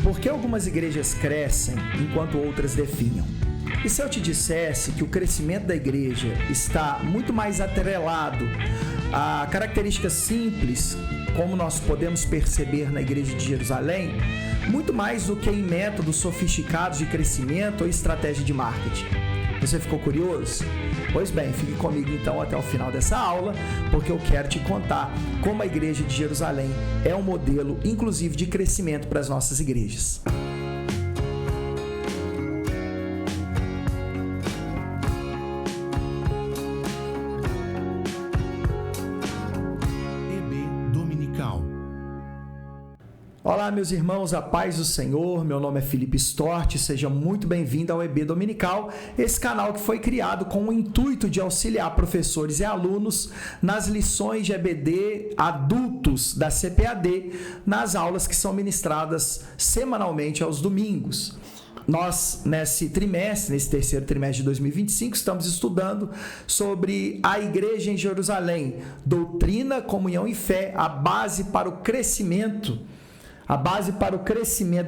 Por que algumas igrejas crescem enquanto outras definham? E se eu te dissesse que o crescimento da igreja está muito mais atrelado a características simples, como nós podemos perceber na igreja de Jerusalém, muito mais do que em métodos sofisticados de crescimento ou estratégia de marketing? Você ficou curioso? Pois bem, fique comigo então até o final dessa aula, porque eu quero te contar como a igreja de Jerusalém é um modelo, inclusive, de crescimento para as nossas igrejas. Olá, meus irmãos, a paz do Senhor. Meu nome é Felipe Stort, seja muito bem-vindo ao EB Dominical, esse canal que foi criado com o intuito de auxiliar professores e alunos nas lições de EBD adultos da CPAD, nas aulas que são ministradas semanalmente aos domingos. Nós, nesse terceiro trimestre de 2025, estamos estudando sobre a igreja em Jerusalém, doutrina, comunhão e fé, a base para o crescimento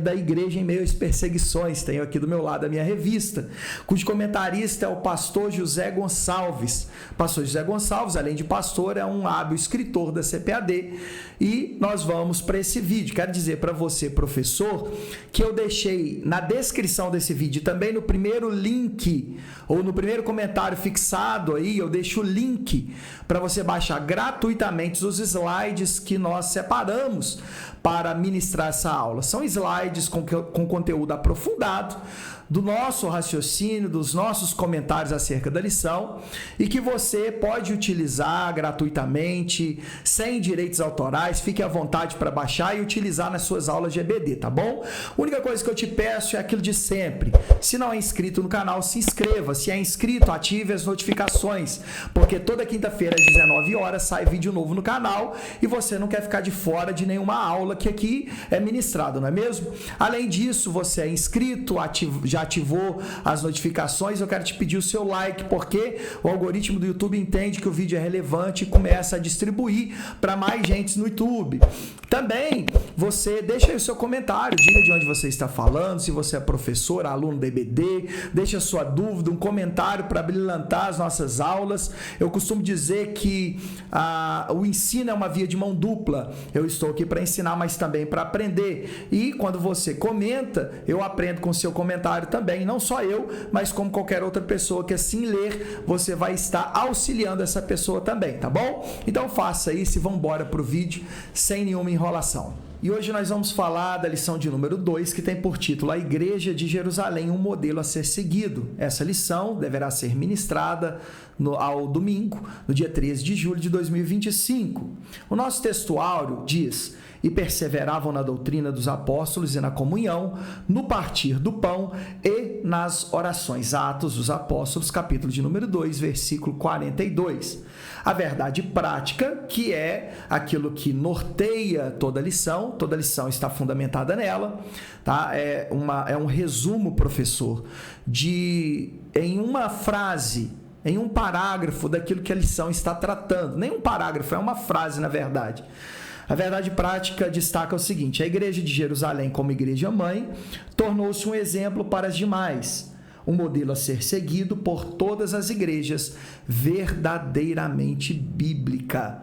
da igreja em meio às perseguições. Tenho aqui do meu lado a minha revista, cujo comentarista é o pastor José Gonçalves. Pastor José Gonçalves, além de pastor, é um hábil escritor da CPAD. E nós vamos para esse vídeo. Quero dizer para você, professor, que eu deixei na descrição desse vídeo, também no primeiro link, ou no primeiro comentário fixado aí, eu deixo o link para você baixar gratuitamente os slides que nós separamos para ministrar essa aula. São slides com conteúdo aprofundado do nosso raciocínio, dos nossos comentários acerca da lição, e que você pode utilizar gratuitamente, sem direitos autorais. Fique à vontade para baixar e utilizar nas suas aulas de EBD, tá bom? A única coisa que eu te peço é aquilo de sempre. Se não é inscrito no canal, se inscreva. Se é inscrito, ative as notificações, porque toda quinta-feira às 19 horas sai vídeo novo no canal e você não quer ficar de fora de nenhuma aula que aqui é ministrada, não é mesmo? Além disso, você é inscrito, já ativou as notificações, eu quero te pedir o seu like, porque o algoritmo do YouTube entende que o vídeo é relevante e começa a distribuir para mais gente no YouTube. Também, você deixa aí o seu comentário, diga de onde você está falando, se você é professor, aluno da EBD, deixa a sua dúvida, um comentário para brilhantar as nossas aulas. Eu costumo dizer que o ensino é uma via de mão dupla. Eu estou aqui para ensinar, mas também para aprender. E quando você comenta, eu aprendo com o seu comentário também, não só eu, mas como qualquer outra pessoa que assim ler, você vai estar auxiliando essa pessoa também, tá bom? Então faça isso e vamos embora pro vídeo sem nenhuma enrolação. E hoje nós vamos falar da lição de número 2, que tem por título A Igreja de Jerusalém, um modelo a ser seguido. Essa lição deverá ser ministrada ao domingo, no dia 13 de julho de 2025. O nosso textuário diz: e perseveravam na doutrina dos apóstolos e na comunhão, no partir do pão e nas orações. Atos dos Apóstolos, capítulo de número 2, versículo 42. A verdade prática, que é aquilo que norteia toda a lição está fundamentada nela, tá? É um resumo, professor, em uma frase, em um parágrafo daquilo que a lição está tratando. Nem um parágrafo, é uma frase, na verdade. A verdade prática destaca o seguinte: a igreja de Jerusalém, como igreja mãe, tornou-se um exemplo para as demais, um modelo a ser seguido por todas as igrejas verdadeiramente bíblica.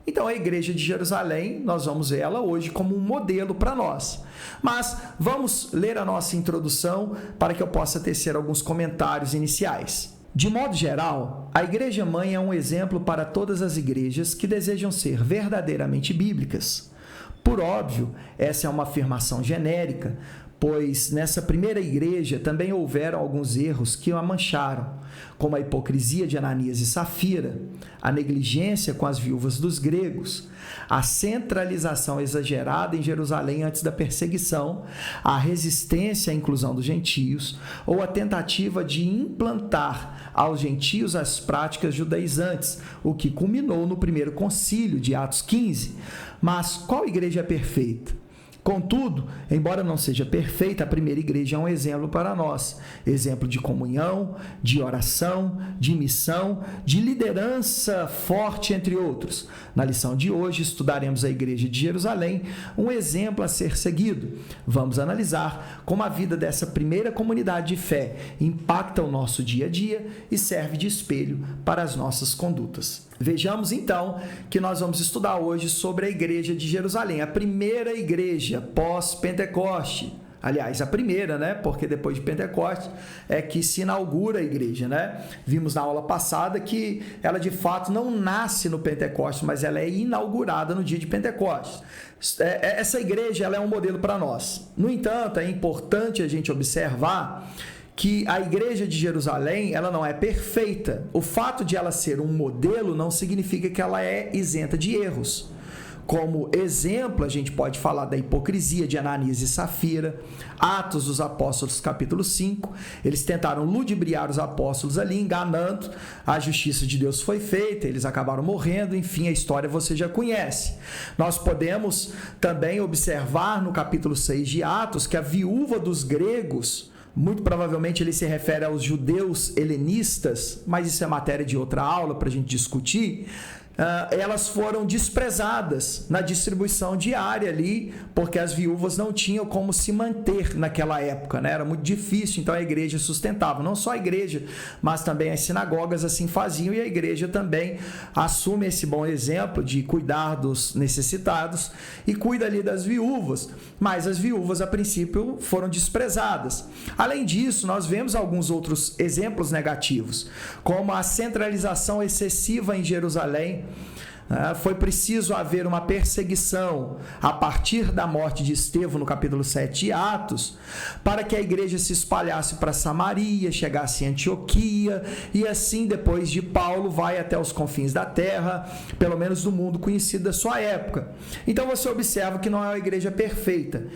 Então, a igreja de Jerusalém, nós vamos ver ela hoje como um modelo para nós. Mas vamos ler a nossa introdução para que eu possa tecer alguns comentários iniciais. De modo geral, a Igreja Mãe é um exemplo para todas as igrejas que desejam ser verdadeiramente bíblicas. Por óbvio, essa é uma afirmação genérica, pois nessa primeira igreja também houveram alguns erros que a mancharam, como a hipocrisia de Ananias e Safira, a negligência com as viúvas dos gregos, a centralização exagerada em Jerusalém antes da perseguição, a resistência à inclusão dos gentios, ou a tentativa de implantar aos gentios as práticas judaizantes, o que culminou no primeiro concílio de Atos 15. Mas qual igreja é perfeita? Contudo, embora não seja perfeita, a primeira igreja é um exemplo para nós. Exemplo de comunhão, de oração, de missão, de liderança forte, entre outros. Na lição de hoje, estudaremos a igreja de Jerusalém, um exemplo a ser seguido. Vamos analisar como a vida dessa primeira comunidade de fé impacta o nosso dia a dia e serve de espelho para as nossas condutas. Vejamos então que nós vamos estudar hoje sobre a igreja de Jerusalém, a primeira igreja pós-Pentecoste. Aliás, a primeira, né? Porque depois de Pentecostes é que se inaugura a igreja, né? Vimos na aula passada que ela de fato não nasce no Pentecostes, mas ela é inaugurada no dia de Pentecostes. Essa igreja ela é um modelo para nós. No entanto, é importante a gente observar que a igreja de Jerusalém, ela não é perfeita. O fato de ela ser um modelo não significa que ela é isenta de erros. Como exemplo, a gente pode falar da hipocrisia de Ananias e Safira, Atos dos Apóstolos, capítulo 5. Eles tentaram ludibriar os apóstolos ali, enganando. A justiça de Deus foi feita, eles acabaram morrendo. Enfim, a história você já conhece. Nós podemos também observar no capítulo 6 de Atos que a viúva dos gregos, muito provavelmente ele se refere aos judeus helenistas, mas isso é matéria de outra aula para a gente discutir. Elas foram desprezadas na distribuição diária ali, porque as viúvas não tinham como se manter naquela época, né? Era muito difícil, então a igreja sustentava. Não só a igreja, mas também as sinagogas assim faziam, e a igreja também assume esse bom exemplo de cuidar dos necessitados e cuida ali das viúvas, mas as viúvas a princípio foram desprezadas. Além disso, nós vemos alguns outros exemplos negativos, como a centralização excessiva em Jerusalém. Foi preciso haver uma perseguição a partir da morte de Estevão no capítulo 7 de Atos, para que a igreja se espalhasse para Samaria, chegasse em Antioquia, e assim depois de Paulo vai até os confins da terra, pelo menos do mundo conhecido da sua época. Então você observa que não é uma igreja perfeita.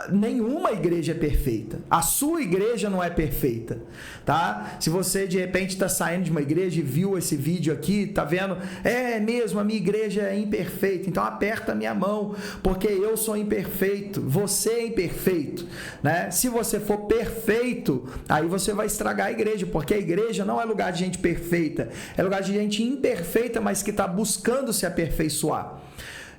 Nenhuma igreja é perfeita. A sua igreja não é perfeita, tá? Se você de repente está saindo de uma igreja e viu esse vídeo aqui, tá vendo? É mesmo, a minha igreja é imperfeita. Então aperta a minha mão, porque eu sou imperfeito, você é imperfeito, né? Se você for perfeito, aí você vai estragar a igreja, porque a igreja não é lugar de gente perfeita, é lugar de gente imperfeita, mas que está buscando se aperfeiçoar.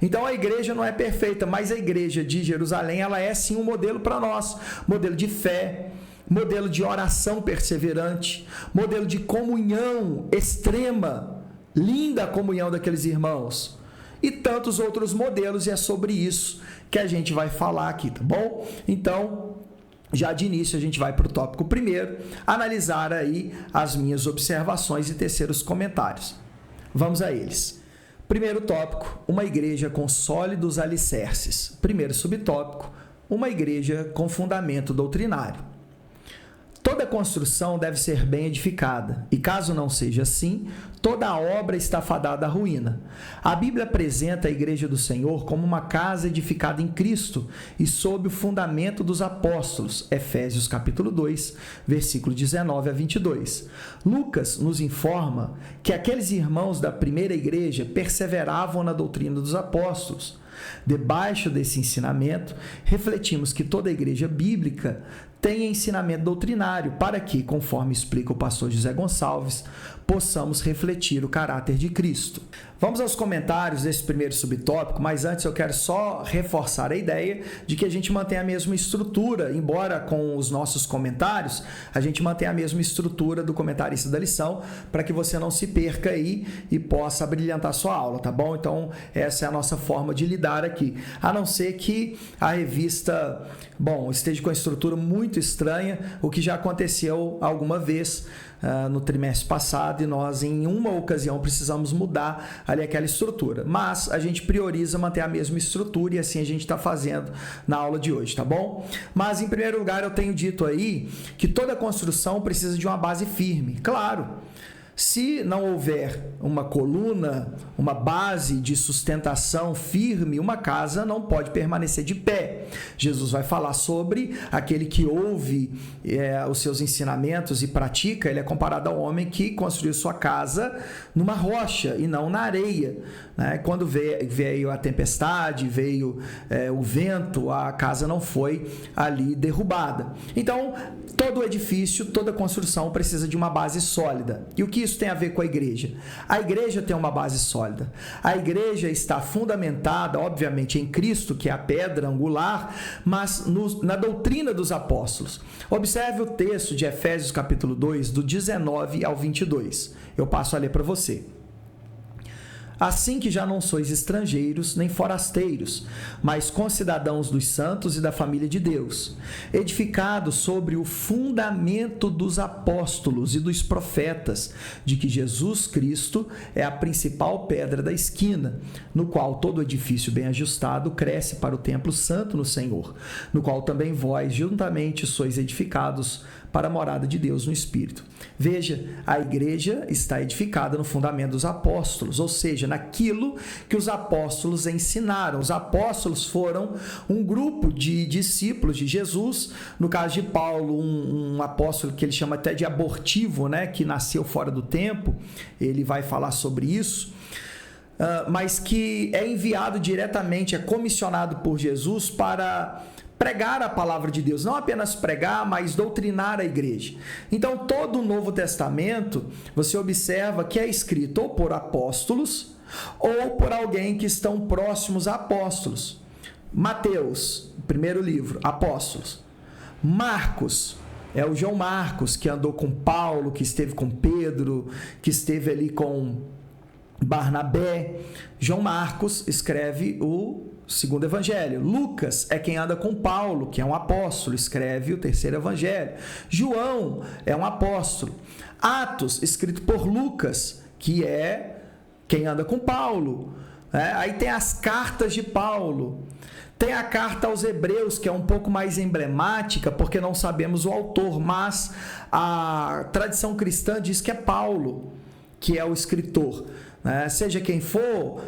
Então a igreja não é perfeita, mas a igreja de Jerusalém, ela é sim um modelo para nós, modelo de fé, modelo de oração perseverante, modelo de comunhão extrema, linda a comunhão daqueles irmãos, e tantos outros modelos, e é sobre isso que a gente vai falar aqui, tá bom? Então, já de início a gente vai para o tópico primeiro, analisar aí as minhas observações e tecer os comentários. Vamos a eles. Primeiro tópico, uma igreja com sólidos alicerces. Primeiro subtópico, uma igreja com fundamento doutrinário. Toda construção deve ser bem edificada, e caso não seja assim, toda a obra está fadada à ruína. A Bíblia apresenta a igreja do Senhor como uma casa edificada em Cristo e sob o fundamento dos apóstolos, Efésios capítulo 2, versículo 19 a 22. Lucas nos informa que aqueles irmãos da primeira igreja perseveravam na doutrina dos apóstolos. Debaixo desse ensinamento, refletimos que toda a igreja bíblica tem ensinamento doutrinário para que, conforme explica o pastor José Gonçalves, possamos refletir o caráter de Cristo. Vamos aos comentários desse primeiro subtópico, mas antes eu quero só reforçar a ideia de que a gente mantém a mesma estrutura, embora com os nossos comentários, a gente mantém a mesma estrutura do comentarista da lição, para que você não se perca aí e possa brilhantar sua aula, tá bom? Então, essa é a nossa forma de lidar aqui, a não ser que a revista, esteja com a estrutura muito estranha, o que já aconteceu alguma vez no trimestre passado, e nós em uma ocasião precisamos mudar ali aquela estrutura, mas a gente prioriza manter a mesma estrutura, e assim a gente está fazendo na aula de hoje, tá bom? Mas em primeiro lugar eu tenho dito aí que toda construção precisa de uma base firme, claro. Se não houver uma coluna, uma base de sustentação firme, uma casa não pode permanecer de pé. Jesus vai falar sobre aquele que ouve os seus ensinamentos e pratica. Ele é comparado ao homem que construiu sua casa numa rocha e não na areia, né? Quando veio a tempestade, veio o vento, a casa não foi ali derrubada. Então, todo edifício, toda construção precisa de uma base sólida. E o que isso tem a ver com a igreja? A igreja tem uma base sólida. A igreja está fundamentada, obviamente, em Cristo, que é a pedra angular, mas na doutrina dos apóstolos. Observe o texto de Efésios capítulo 2, do 19 ao 22. Eu passo a ler para você. Assim que já não sois estrangeiros nem forasteiros, mas concidadãos dos santos e da família de Deus, edificados sobre o fundamento dos apóstolos e dos profetas, de que Jesus Cristo é a principal pedra da esquina, no qual todo edifício bem ajustado cresce para o templo santo no Senhor, no qual também vós juntamente sois edificados para a morada de Deus no Espírito. Veja, a igreja está edificada no fundamento dos apóstolos, ou seja, naquilo que os apóstolos ensinaram. Os apóstolos foram um grupo de discípulos de Jesus, no caso de Paulo, um apóstolo que ele chama até de abortivo, né, que nasceu fora do tempo, ele vai falar sobre isso, mas que é enviado diretamente, é comissionado por Jesus para pregar a palavra de Deus, não apenas pregar, mas doutrinar a igreja. Então, todo o Novo Testamento, você observa que é escrito ou por apóstolos, ou por alguém que estão próximos a apóstolos. Mateus, primeiro livro, apóstolos. Marcos, é o João Marcos, que andou com Paulo, que esteve com Pedro, que esteve ali com Barnabé. João Marcos escreve o segundo evangelho. Lucas é quem anda com Paulo, que é um apóstolo, escreve o terceiro evangelho. João é um apóstolo. Atos, escrito por Lucas, que é quem anda com Paulo. Aí tem as cartas de Paulo. Tem a carta aos Hebreus, que é um pouco mais emblemática, porque não sabemos o autor, mas a tradição cristã diz que é Paulo, que é o escritor. Seja quem for,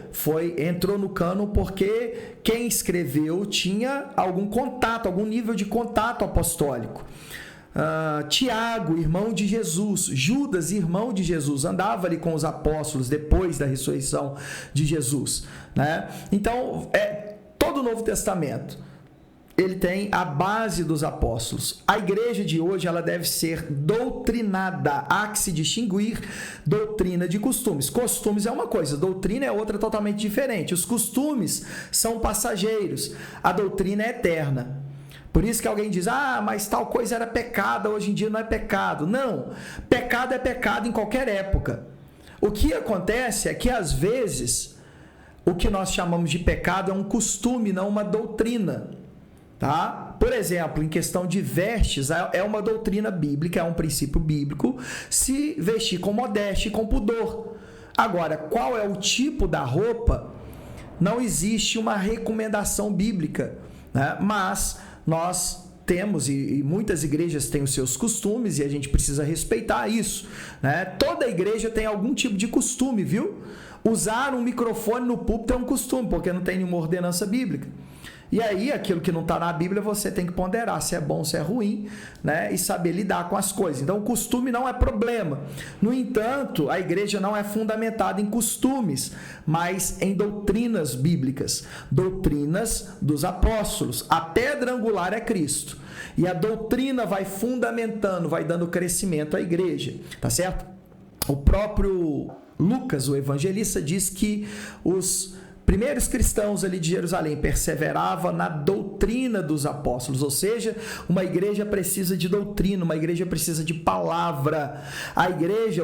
entrou no cânon porque quem escreveu tinha algum contato, algum nível de contato apostólico. Tiago, irmão de Jesus, Judas, irmão de Jesus, andava ali com os apóstolos depois da ressurreição de Jesus, né? Então, todo o Novo Testamento ele tem a base dos apóstolos. A igreja de hoje ela deve ser doutrinada. Há que se distinguir doutrina de costumes. Costumes é uma coisa, doutrina é outra totalmente diferente. Os costumes são passageiros, a doutrina é eterna. Por isso que alguém diz, mas tal coisa era pecado, hoje em dia não é pecado. Não, pecado é pecado em qualquer época. O que acontece é que às vezes o que nós chamamos de pecado é um costume, não uma doutrina. Tá? Por exemplo, em questão de vestes, é uma doutrina bíblica, é um princípio bíblico, se vestir com modéstia e com pudor. Agora, qual é o tipo da roupa? Não existe uma recomendação bíblica, né? Mas nós temos, e muitas igrejas têm os seus costumes, e a gente precisa respeitar isso, né? Toda igreja tem algum tipo de costume, viu? Usar um microfone no púlpito é um costume, porque não tem nenhuma ordenança bíblica. E aí, aquilo que não está na Bíblia, você tem que ponderar se é bom, se é ruim, né? E saber lidar com as coisas. Então, o costume não é problema. No entanto, a igreja não é fundamentada em costumes, mas em doutrinas bíblicas, doutrinas dos apóstolos. A pedra angular é Cristo. E a doutrina vai fundamentando, vai dando crescimento à igreja, tá certo? O próprio Lucas, o evangelista, diz que os primeiros cristãos ali de Jerusalém perseveravam na doutrina dos apóstolos, ou seja, uma igreja precisa de doutrina, uma igreja precisa de palavra. A igreja,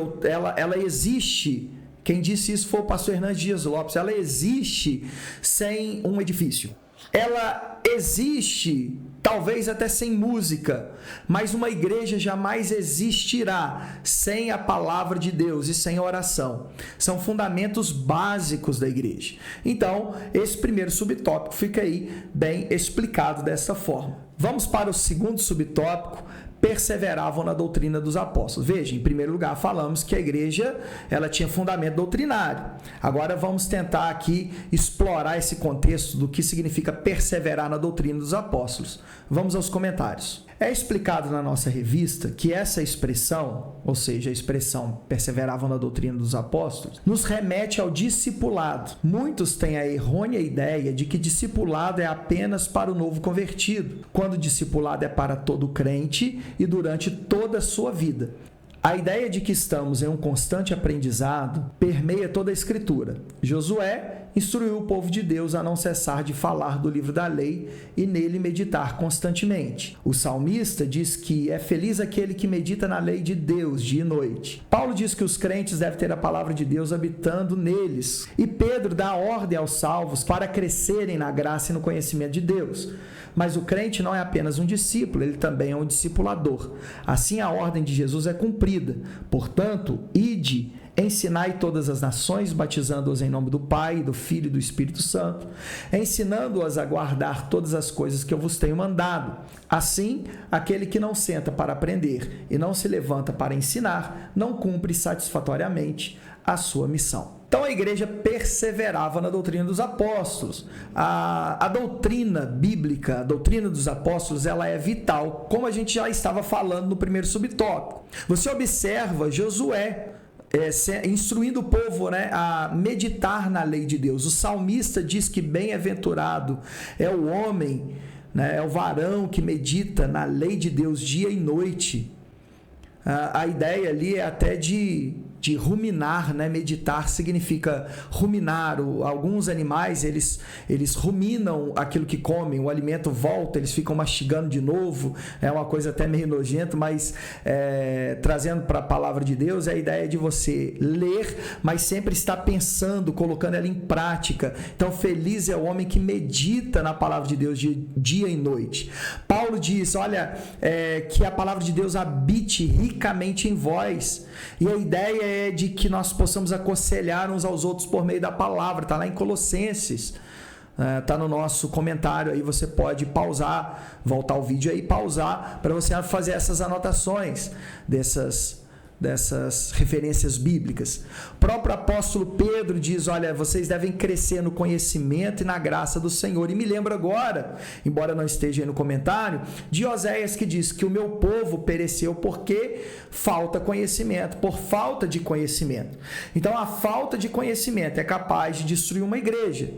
ela existe, quem disse isso foi o pastor Hernandes Dias Lopes, ela existe sem um edifício. Ela existe, talvez até sem música, mas uma igreja jamais existirá sem a palavra de Deus e sem oração. São fundamentos básicos da igreja. Então, esse primeiro subtópico fica aí bem explicado dessa forma. Vamos para o segundo subtópico: perseveravam na doutrina dos apóstolos. Veja, em primeiro lugar, falamos que a igreja ela tinha fundamento doutrinário. Agora vamos tentar aqui explorar esse contexto do que significa perseverar na doutrina dos apóstolos. Vamos aos comentários. É explicado na nossa revista que essa expressão, ou seja, a expressão perseveravam na doutrina dos apóstolos, nos remete ao discipulado. Muitos têm a errônea ideia de que discipulado é apenas para o novo convertido, quando discipulado é para todo crente e durante toda a sua vida. A ideia de que estamos em um constante aprendizado permeia toda a Escritura. Josué instruiu o povo de Deus a não cessar de falar do livro da lei e nele meditar constantemente. O salmista diz que é feliz aquele que medita na lei de Deus dia e noite. Paulo diz que os crentes devem ter a palavra de Deus habitando neles. E Pedro dá ordem aos salvos para crescerem na graça e no conhecimento de Deus. Mas o crente não é apenas um discípulo, ele também é um discipulador. Assim, a ordem de Jesus é cumprida. Portanto, ide, ensinai todas as nações, batizando-os em nome do Pai, do Filho e do Espírito Santo, ensinando-os a guardar todas as coisas que eu vos tenho mandado. Assim, aquele que não senta para aprender e não se levanta para ensinar, não cumpre satisfatoriamente a sua missão. Então a igreja perseverava na doutrina dos apóstolos. A doutrina bíblica, a doutrina dos apóstolos, ela é vital, como a gente já estava falando no primeiro subtópico. Você observa Josué instruindo o povo, a meditar na lei de Deus. O salmista diz que bem-aventurado é o homem, é o varão que medita na lei de Deus dia e noite. A ideia ali é até de ruminar, meditar significa ruminar. Alguns animais, eles ruminam aquilo que comem, o alimento volta, eles ficam mastigando de novo, é uma coisa até meio nojenta, mas trazendo para a palavra de Deus, a ideia de você ler, mas sempre estar pensando, colocando ela em prática. Então, feliz é o homem que medita na palavra de Deus dia e noite. Paulo diz, olha, que a palavra de Deus habite ricamente em vós, e a ideia é de que nós possamos aconselhar uns aos outros por meio da palavra. Está lá em Colossenses, está no nosso comentário aí, você pode pausar, voltar o vídeo aí, pausar, para você fazer essas anotações dessas referências bíblicas. O próprio apóstolo Pedro diz, olha, vocês devem crescer no conhecimento e na graça do Senhor. E me lembro agora, embora não esteja aí no comentário, de Oséias, que diz que o meu povo pereceu porque falta conhecimento, por falta de conhecimento. Então a falta de conhecimento é capaz de destruir uma igreja.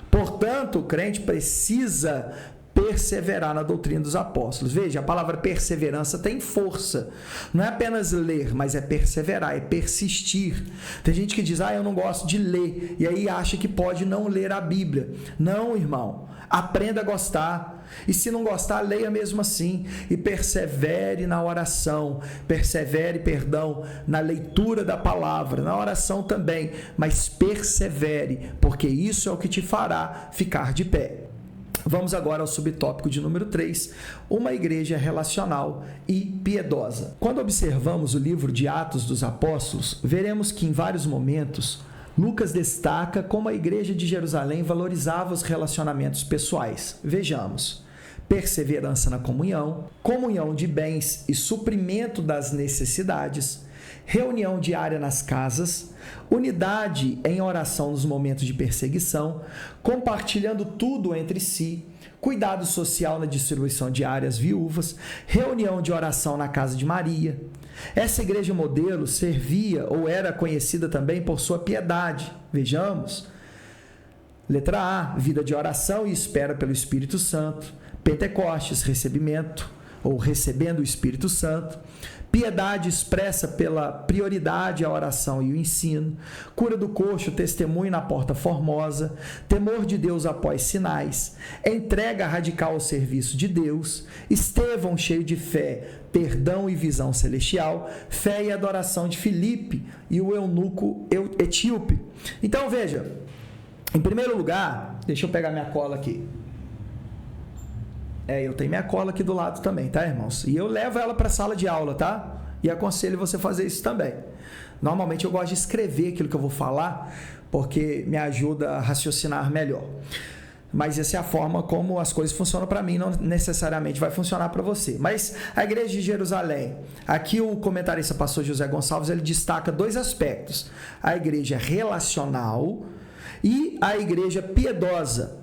Portanto, o crente precisa perseverar na doutrina dos apóstolos. Veja, a palavra perseverança tem força. Não é apenas ler, mas é perseverar, é persistir. Tem gente que diz, eu não gosto de ler, e aí acha que pode não ler a Bíblia. Não, irmão. Aprenda a gostar. E se não gostar, leia mesmo assim. E persevere na oração. Persevere, na leitura da palavra, na oração também. Mas persevere, porque isso é o que te fará ficar de pé. Vamos agora ao subtópico de número 3, uma igreja relacional e piedosa. Quando observamos o livro de Atos dos Apóstolos, veremos que em vários momentos Lucas destaca como a igreja de Jerusalém valorizava os relacionamentos pessoais. Vejamos: perseverança na comunhão, comunhão de bens e suprimento das necessidades, reunião diária nas casas, unidade em oração nos momentos de perseguição, compartilhando tudo entre si, cuidado social na distribuição diária às viúvas, reunião de oração na casa de Maria. Essa igreja modelo servia ou era conhecida também por sua piedade. Vejamos. Letra A, vida de oração e espera pelo Espírito Santo. Pentecostes, recebimento ou recebendo o Espírito Santo. Piedade expressa pela prioridade à oração e o ensino. Cura do coxo, testemunho na porta formosa. Temor de Deus após sinais. Entrega radical ao serviço de Deus. Estevão, cheio de fé, perdão e visão celestial. Fé e adoração de Filipe e o eunuco etíope. Então veja, em primeiro lugar, deixa eu pegar minha cola aqui. Eu tenho minha cola aqui do lado também, tá, irmãos? E eu levo ela para a sala de aula, tá? E aconselho você a fazer isso também. Normalmente eu gosto de escrever aquilo que eu vou falar, porque me ajuda a raciocinar melhor. mas essa é a forma como as coisas funcionam para mim, não necessariamente vai funcionar para você. Mas a igreja de Jerusalém, aqui o comentarista pastor José Gonçalves, ele destaca dois aspectos: a igreja relacional e a igreja piedosa.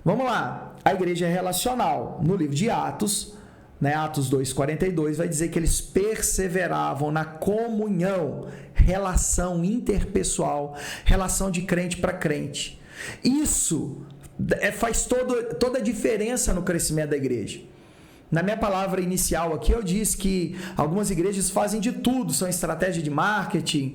Vamos lá, a igreja relacional, no livro de Atos, né, Atos 2,42, vai dizer que eles perseveravam na comunhão, relação interpessoal, relação de crente para crente. Isso faz toda a diferença no crescimento da igreja. Na minha palavra inicial aqui, eu disse que algumas igrejas fazem de tudo, são estratégia de marketing,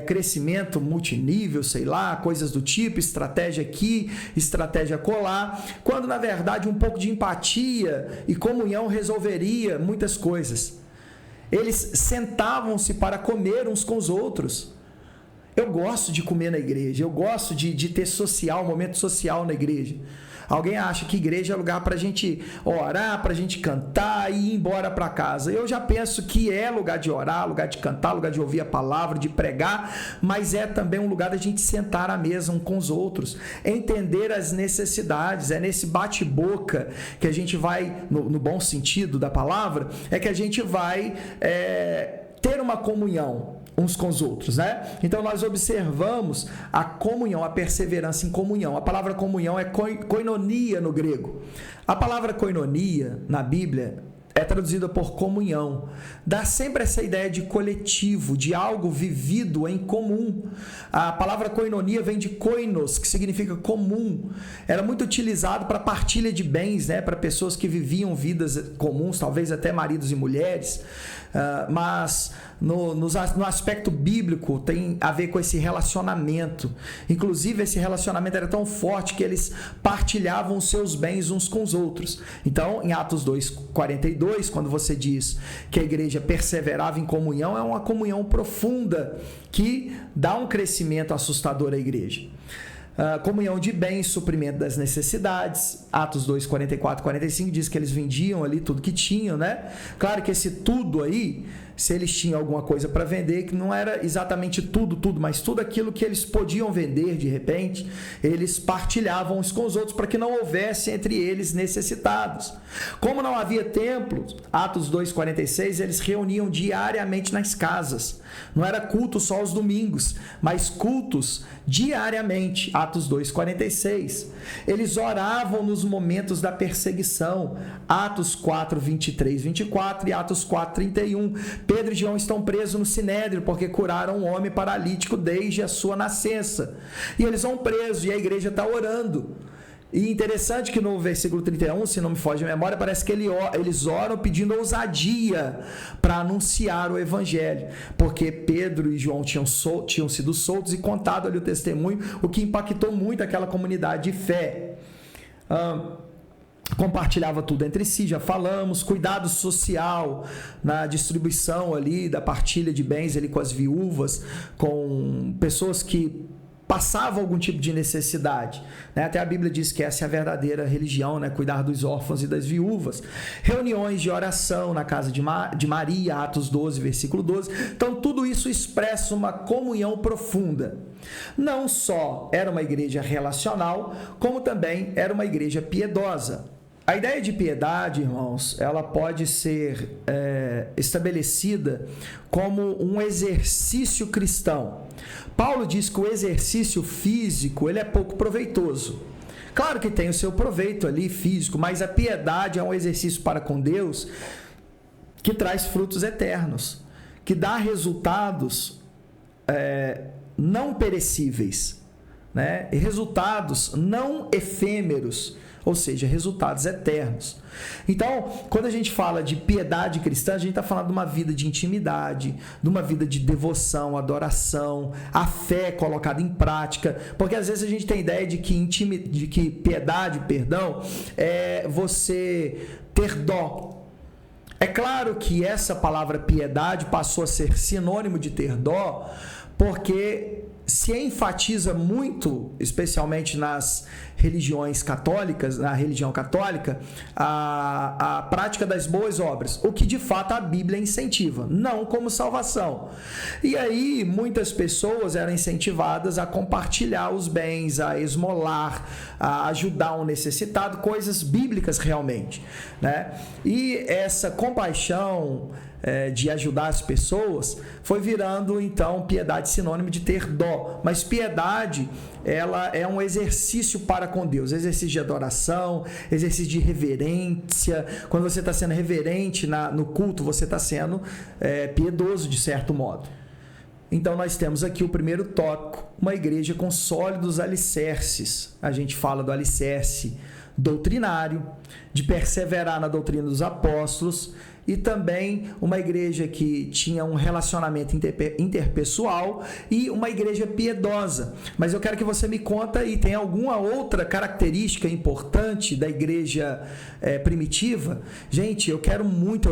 crescimento multinível, sei lá, coisas do tipo, estratégia aqui, estratégia colar, quando na verdade um pouco de empatia e comunhão resolveria muitas coisas. Eles sentavam-se para comer uns com os outros. Eu gosto de comer na igreja, eu gosto de ter momento social na igreja. Alguém acha que igreja é lugar para a gente orar, para a gente cantar e ir embora para casa. Eu já penso que é lugar de orar, lugar de cantar, lugar de ouvir a palavra, de pregar, mas é também um lugar da gente sentar à mesa um com os outros, entender as necessidades. É nesse bate-boca que a gente vai, no bom sentido da palavra, é que a gente vai ter uma comunhão uns com os outros, né? Então nós observamos a comunhão, a perseverança em comunhão. A palavra comunhão é koinonia no grego. A palavra koinonia na Bíblia é traduzida por comunhão. Dá sempre essa ideia de coletivo, de algo vivido em comum. A palavra koinonia vem de koinos, que significa comum. Era muito utilizado para partilha de bens, né? Para pessoas que viviam vidas comuns, talvez até maridos e mulheres. Mas no aspecto bíblico tem a ver com esse relacionamento. Inclusive esse relacionamento era tão forte que eles partilhavam os seus bens uns com os outros. Então em Atos 2,42, quando você diz que a igreja perseverava em comunhão, é uma comunhão profunda que dá um crescimento assustador à igreja. Comunhão de bens, suprimento das necessidades. Atos 2, 44, 45 diz que eles vendiam ali tudo que tinham, né? Claro que esse tudo aí, se eles tinham alguma coisa para vender, que não era exatamente tudo, mas tudo aquilo que eles podiam vender de repente, eles partilhavam uns com os outros para que não houvesse entre eles necessitados. Como não havia templo, Atos 2, 46, eles reuniam diariamente nas casas. Não era culto só aos domingos, mas cultos diariamente. Atos 2, 46. Eles oravam nos momentos da perseguição. Atos 4, 23, 24 e Atos 4, 31. Pedro e João estão presos no Sinédrio porque curaram um homem paralítico desde a sua nascença. E eles vão presos e a igreja está orando. E interessante que no versículo 31, se não me foge a memória, parece que eles oram pedindo ousadia para anunciar o evangelho, porque Pedro e João tinham sido soltos e contado ali o testemunho, o que impactou muito aquela comunidade de fé. Compartilhava tudo entre si, já falamos, cuidado social na distribuição ali da partilha de bens ali com as viúvas, com pessoas que passavam algum tipo de necessidade, né? Até a Bíblia diz que essa é a verdadeira religião, né? Cuidar dos órfãos e das viúvas. Reuniões de oração na casa de Maria, Atos 12, versículo 12. Então tudo isso expressa uma comunhão profunda. Não só era uma igreja relacional, como também era uma igreja piedosa. A ideia de piedade, irmãos, ela pode ser estabelecida como um exercício cristão. Paulo diz que o exercício físico ele é pouco proveitoso. Claro que tem o seu proveito ali físico, mas a piedade é um exercício para com Deus que traz frutos eternos, que dá resultados não perecíveis, né? E resultados não efêmeros, ou seja, resultados eternos. Então, quando a gente fala de piedade cristã, a gente está falando de uma vida de intimidade, de uma vida de devoção, adoração, a fé colocada em prática, porque às vezes a gente tem ideia de que piedade, é você ter dó. É claro que essa palavra piedade passou a ser sinônimo de ter dó, porque se enfatiza muito, especialmente nas religiões católicas, na religião católica, a prática das boas obras, o que de fato a Bíblia incentiva, não como salvação. E aí muitas pessoas eram incentivadas a compartilhar os bens, a esmolar, a ajudar um necessitado, coisas bíblicas realmente, né? E essa compaixão de ajudar as pessoas foi virando então piedade sinônimo de ter dó, mas piedade ela é um exercício para com Deus, exercício de adoração, exercício de reverência. Quando você está sendo reverente no culto, você está sendo piedoso de certo modo. Então nós temos aqui o primeiro tópico, uma igreja com sólidos alicerces. A gente fala do alicerce doutrinário, de perseverar na doutrina dos apóstolos, e também uma igreja que tinha um relacionamento interpessoal e uma igreja piedosa. Mas eu quero que você me conta aí, tem alguma outra característica importante da igreja primitiva? Gente, eu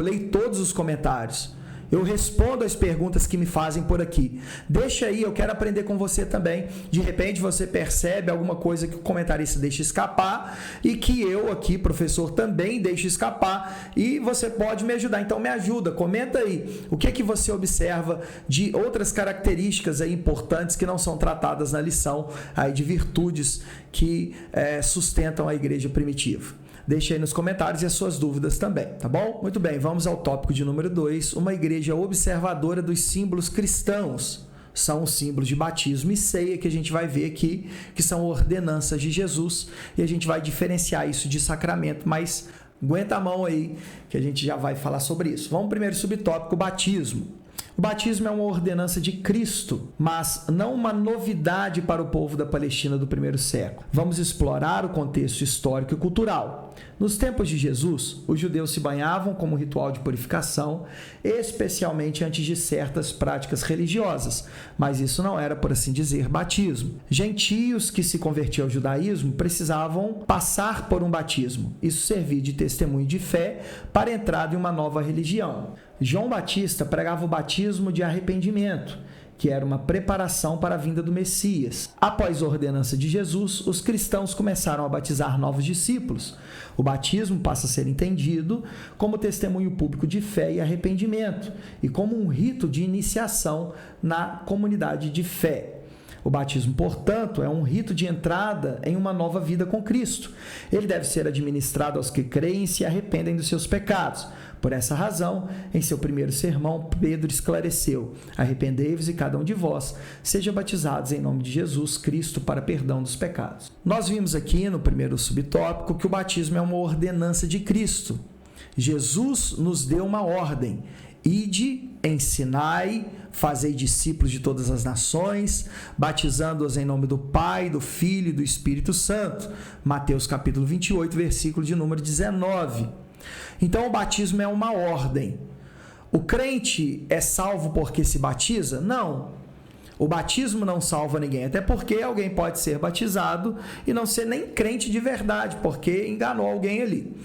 leio todos os comentários. Eu respondo as perguntas que me fazem por aqui. Deixa aí, eu quero aprender com você também. De repente você percebe alguma coisa que o comentarista deixa escapar e que eu aqui, professor, também deixo escapar, e você pode me ajudar. Então me ajuda, comenta aí o que você observa de outras características aí importantes que não são tratadas na lição aí de virtudes que sustentam a igreja primitiva. Deixe aí nos comentários e as suas dúvidas também, tá bom? Muito bem, vamos ao tópico de número 2, uma igreja observadora dos símbolos cristãos. São os símbolos de batismo e ceia que a gente vai ver aqui, que são ordenanças de Jesus, e a gente vai diferenciar isso de sacramento, mas aguenta a mão aí que a gente já vai falar sobre isso. Vamos ao primeiro subtópico, batismo. O batismo é uma ordenança de Cristo, mas não uma novidade para o povo da Palestina do primeiro século. Vamos explorar o contexto histórico e cultural. Nos tempos de Jesus, os judeus se banhavam como ritual de purificação, especialmente antes de certas práticas religiosas, mas isso não era, por assim dizer, batismo. Gentios que se convertiam ao judaísmo precisavam passar por um batismo. Isso servia de testemunho de fé para a entrada em uma nova religião. João Batista pregava o batismo de arrependimento, que era uma preparação para a vinda do Messias. Após a ordenança de Jesus, os cristãos começaram a batizar novos discípulos. O batismo passa a ser entendido como testemunho público de fé e arrependimento, e como um rito de iniciação na comunidade de fé. O batismo, portanto, é um rito de entrada em uma nova vida com Cristo. Ele deve ser administrado aos que creem e se arrependem dos seus pecados. Por essa razão, em seu primeiro sermão, Pedro esclareceu: arrependei-vos e cada um de vós seja batizados em nome de Jesus Cristo para perdão dos pecados. Nós vimos aqui no primeiro subtópico que o batismo é uma ordenança de Cristo. Jesus nos deu uma ordem: ide, ensinai, fazei discípulos de todas as nações, batizando-os em nome do Pai, do Filho e do Espírito Santo. Mateus capítulo 28, versículo de número 19. Então o batismo é uma ordem. O crente é salvo porque se batiza? Não. O batismo não salva ninguém, até porque alguém pode ser batizado e não ser nem crente de verdade, porque enganou alguém ali.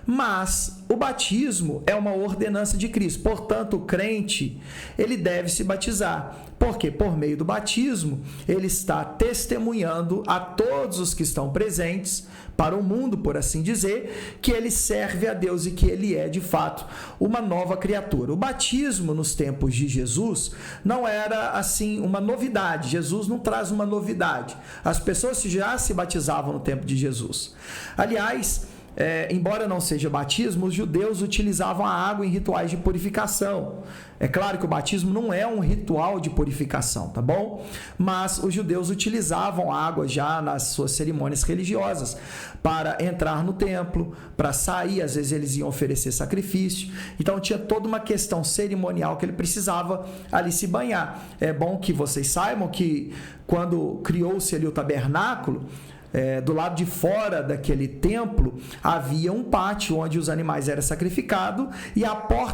Mas o batismo é uma ordenança de Cristo, portanto o crente ele deve se batizar, porque por meio do batismo ele está testemunhando a todos os que estão presentes, para o mundo, por assim dizer, que ele serve a Deus e que ele é, de fato, uma nova criatura. O batismo nos tempos de Jesus não era, assim, uma novidade. Jesus não traz uma novidade. As pessoas já se batizavam no tempo de Jesus. Aliás, embora não seja batismo, os judeus utilizavam a água em rituais de purificação. É claro que o batismo não é um ritual de purificação, tá bom? Mas os judeus utilizavam a água já nas suas cerimônias religiosas para entrar no templo, para sair, às vezes eles iam oferecer sacrifício. Então tinha toda uma questão cerimonial que ele precisava ali se banhar. É bom que vocês saibam que quando criou-se ali o tabernáculo, do lado de fora daquele templo havia um pátio onde os animais eram sacrificados, e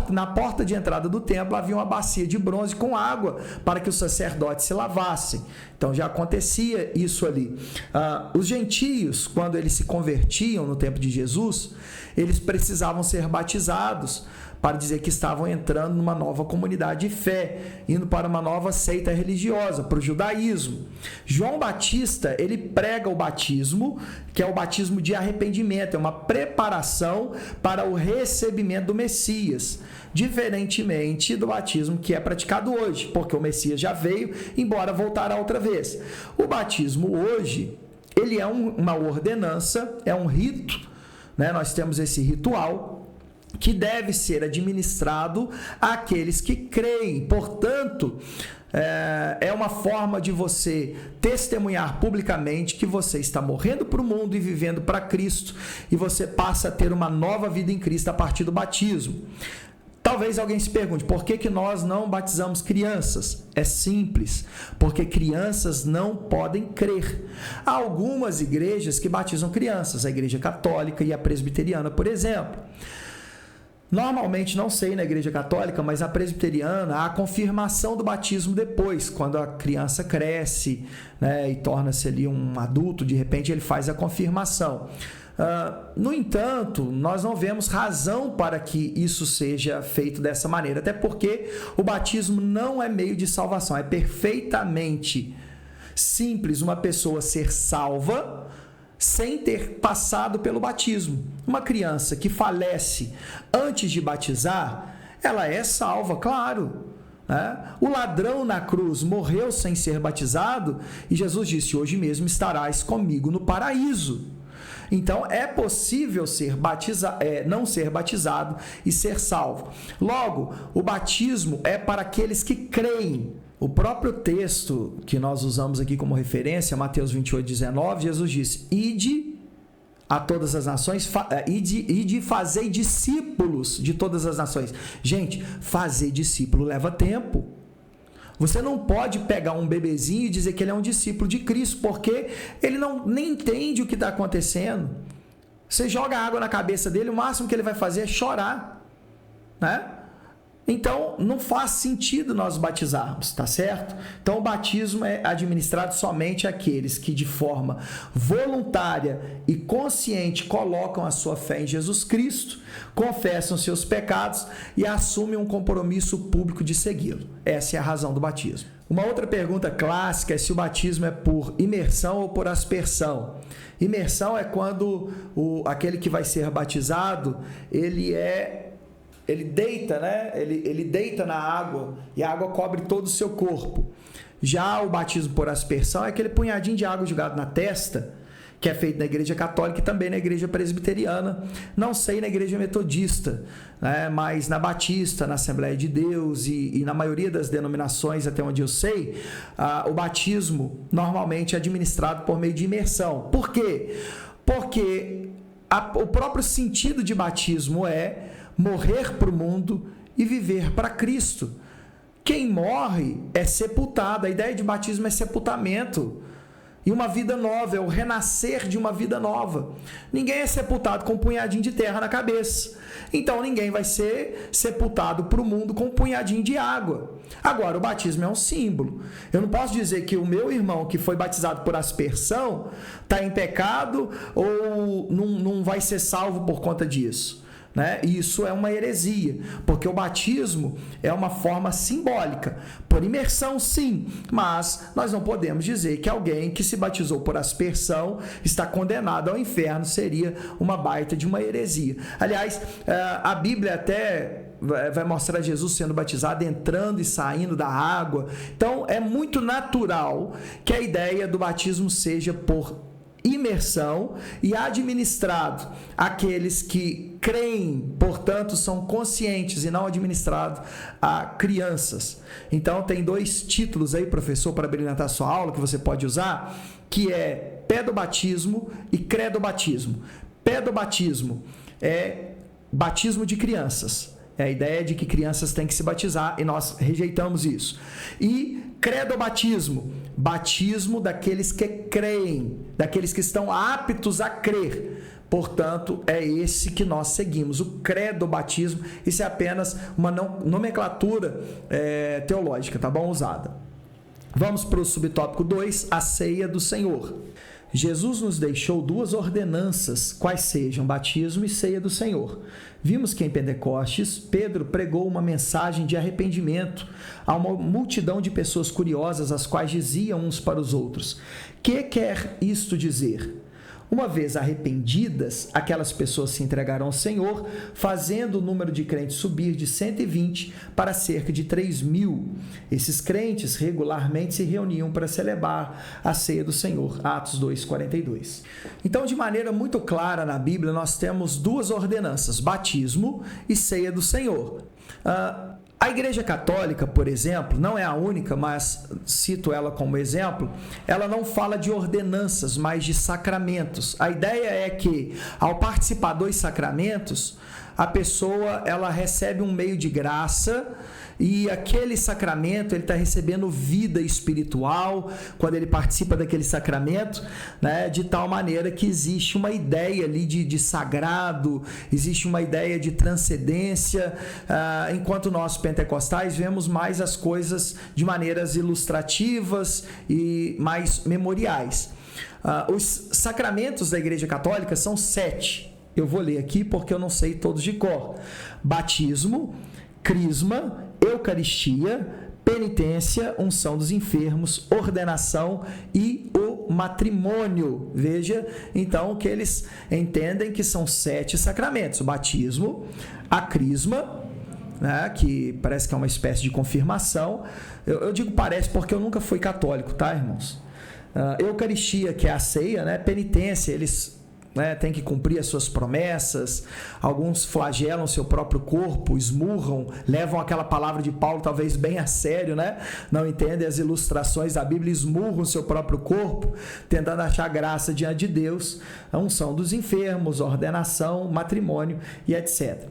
na porta de entrada do templo havia uma bacia de bronze com água para que os sacerdotes se lavassem. Então já acontecia isso ali. Os gentios, quando eles se convertiam no tempo de Jesus, eles precisavam ser batizados para dizer que estavam entrando numa nova comunidade de fé, indo para uma nova seita religiosa, para o judaísmo. João Batista, ele prega o batismo, que é o batismo de arrependimento, é uma preparação para o recebimento do Messias, diferentemente do batismo que é praticado hoje, porque o Messias já veio, embora voltará outra vez. O batismo hoje, ele é uma ordenança, é um rito, né? Nós temos esse ritual que deve ser administrado àqueles que creem. Portanto, é uma forma de você testemunhar publicamente que você está morrendo para o mundo e vivendo para Cristo, e você passa a ter uma nova vida em Cristo a partir do batismo. Talvez alguém se pergunte, por que nós não batizamos crianças? É simples, porque crianças não podem crer. Há algumas igrejas que batizam crianças, a Igreja Católica e a Presbiteriana, por exemplo. Normalmente, não sei na Igreja Católica, mas a Presbiteriana, há a confirmação do batismo depois, quando a criança cresce, né, e torna-se ali um adulto, de repente ele faz a confirmação. No entanto, nós não vemos razão para que isso seja feito dessa maneira, até porque o batismo não é meio de salvação, é perfeitamente simples uma pessoa ser salva sem ter passado pelo batismo. Uma criança que falece antes de batizar, ela é salva, claro. O ladrão na cruz morreu sem ser batizado e Jesus disse, hoje mesmo estarás comigo no paraíso. Então, é possível não ser batizado e ser salvo. Logo, o batismo é para aqueles que creem. O próprio texto que nós usamos aqui como referência, Mateus 28:19, Jesus disse, ide a todas as nações, ide e fazei discípulos de todas as nações. Gente, fazer discípulo leva tempo. Você não pode pegar um bebezinho e dizer que ele é um discípulo de Cristo, porque ele nem entende o que está acontecendo. Você joga água na cabeça dele, o máximo que ele vai fazer é chorar, né? Então, não faz sentido nós batizarmos, tá certo? Então, o batismo é administrado somente àqueles que, de forma voluntária e consciente, colocam a sua fé em Jesus Cristo, confessam seus pecados e assumem um compromisso público de segui-lo. Essa é a razão do batismo. Uma outra pergunta clássica é se o batismo é por imersão ou por aspersão. Imersão é quando aquele que vai ser batizado, ele deita, né? Ele deita na água e a água cobre todo o seu corpo. Já o batismo por aspersão é aquele punhadinho de água jogado na testa, que é feito na Igreja Católica e também na Igreja Presbiteriana. Não sei na Igreja Metodista, né? Mas na Batista, na Assembleia de Deus e na maioria das denominações, até onde eu sei, o batismo normalmente é administrado por meio de imersão. Por quê? Porque o próprio sentido de batismo é morrer para o mundo e viver para Cristo. Quem morre é sepultado. A ideia de batismo é sepultamento e uma vida nova, é o renascer de uma vida nova. Ninguém é sepultado com um punhadinho de terra na cabeça. Então ninguém vai ser sepultado para o mundo com um punhadinho de água. Agora, o batismo é um símbolo. Eu não posso dizer que o meu irmão que foi batizado por aspersão está em pecado ou não vai ser salvo por conta disso. Né? Isso é uma heresia, porque o batismo é uma forma simbólica, por imersão sim, mas nós não podemos dizer que alguém que se batizou por aspersão está condenado ao inferno, seria uma baita de uma heresia. Aliás, a Bíblia até vai mostrar Jesus sendo batizado, entrando e saindo da água, então é muito natural que a ideia do batismo seja por imersão e administrado àqueles que creem, portanto são conscientes, e não administrado a crianças. Então tem 2 títulos aí, professor, para brilhantar sua aula, que você pode usar, que é pedobatismo e credobatismo. Pedobatismo é batismo de crianças. É a ideia de que crianças têm que se batizar e nós rejeitamos isso. E credobatismo, batismo daqueles que creem, daqueles que estão aptos a crer. Portanto, é esse que nós seguimos, o credobatismo. Isso é apenas uma nomenclatura teológica, tá bom? Usada. Vamos para o subtópico 2, a ceia do Senhor. Jesus nos deixou duas ordenanças, quais sejam batismo e ceia do Senhor. Vimos que em Pentecostes, Pedro pregou uma mensagem de arrependimento a uma multidão de pessoas curiosas, as quais diziam uns para os outros: que quer isto dizer? Uma vez arrependidas, aquelas pessoas se entregaram ao Senhor, fazendo o número de crentes subir de 120 para cerca de 3.000. Esses crentes regularmente se reuniam para celebrar a ceia do Senhor. Atos 2:42. Então, de maneira muito clara na Bíblia, nós temos duas ordenanças: batismo e ceia do Senhor. A Igreja Católica, por exemplo, não é a única, mas cito ela como exemplo, ela não fala de ordenanças, mas de sacramentos. A ideia é que, ao participar dos sacramentos, a pessoa ela recebe um meio de graça e aquele sacramento ele está recebendo vida espiritual quando ele participa daquele sacramento, né, de tal maneira que existe uma ideia ali de sagrado, existe uma ideia de transcendência, enquanto nós pentecostais vemos mais as coisas de maneiras ilustrativas e mais memoriais. Os sacramentos da Igreja Católica são 7. Eu vou ler aqui porque eu não sei todos de cor: batismo, crisma, eucaristia, penitência, unção dos enfermos, ordenação e o matrimônio. Veja, então, que eles entendem que são 7 sacramentos: o batismo, a crisma, né, que parece que é uma espécie de confirmação. Eu digo parece porque eu nunca fui católico, tá, irmãos? Eucaristia, que é a ceia, né? Penitência, eles tem que cumprir as suas promessas. Alguns flagelam seu próprio corpo, esmurram, levam aquela palavra de Paulo talvez bem a sério, né? Não entendem as ilustrações da Bíblia, esmurram seu próprio corpo, tentando achar graça diante de Deus. A unção dos enfermos, ordenação, matrimônio e etc.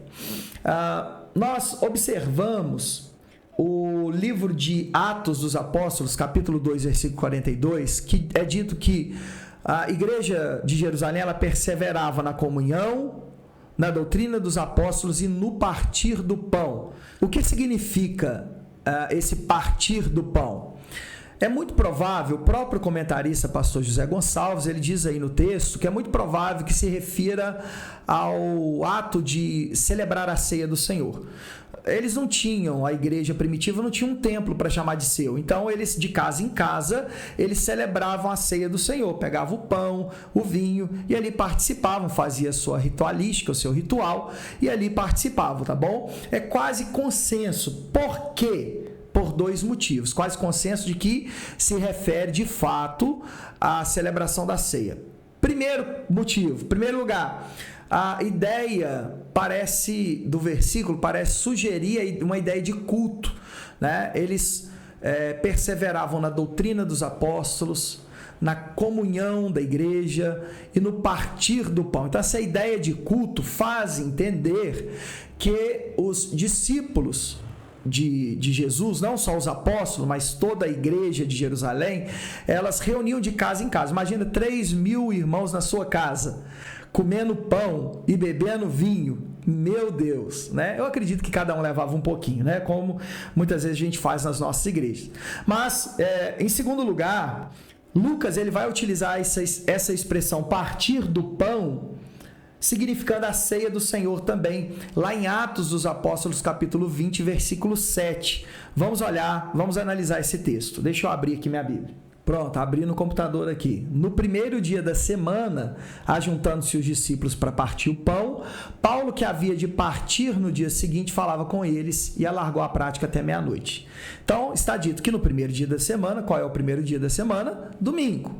Nós observamos o livro de Atos dos Apóstolos, capítulo 2, versículo 42, que é dito que a igreja de Jerusalém ela perseverava na comunhão, na doutrina dos apóstolos e no partir do pão. O que significa esse partir do pão? É muito provável, o próprio comentarista pastor José Gonçalves, ele diz aí no texto que é muito provável que se refira ao ato de celebrar a ceia do Senhor. Eles não tinham, a igreja primitiva não tinha um templo para chamar de seu. Então, eles, de casa em casa, eles celebravam a ceia do Senhor. Pegavam o pão, o vinho, e ali participavam, fazia a sua ritualística, o seu ritual, e ali participavam, tá bom? É quase consenso. Por quê? Por 2 motivos. Quase consenso de que se refere, de fato, à celebração da ceia. Primeiro motivo, primeiro lugar, a ideia do versículo parece sugerir uma ideia de culto, né? Eles perseveravam na doutrina dos apóstolos, na comunhão da igreja e no partir do pão. Então, essa ideia de culto faz entender que os discípulos de Jesus, não só os apóstolos, mas toda a igreja de Jerusalém, elas reuniam de casa em casa. Imagina 3.000 irmãos na sua casa, comendo pão e bebendo vinho. Meu Deus, né? Eu acredito que cada um levava um pouquinho, né? Como muitas vezes a gente faz nas nossas igrejas. Mas, em segundo lugar, Lucas ele vai utilizar essa expressão partir do pão, significando a ceia do Senhor também, lá em Atos dos Apóstolos, capítulo 20, versículo 7. Vamos analisar esse texto. Deixa eu abrir aqui minha Bíblia. Pronto, abri no computador aqui. No primeiro dia da semana, ajuntando-se os discípulos para partir o pão, Paulo, que havia de partir no dia seguinte, falava com eles e alargou a prática até meia-noite. Então, está dito que no primeiro dia da semana, qual é o primeiro dia da semana? Domingo.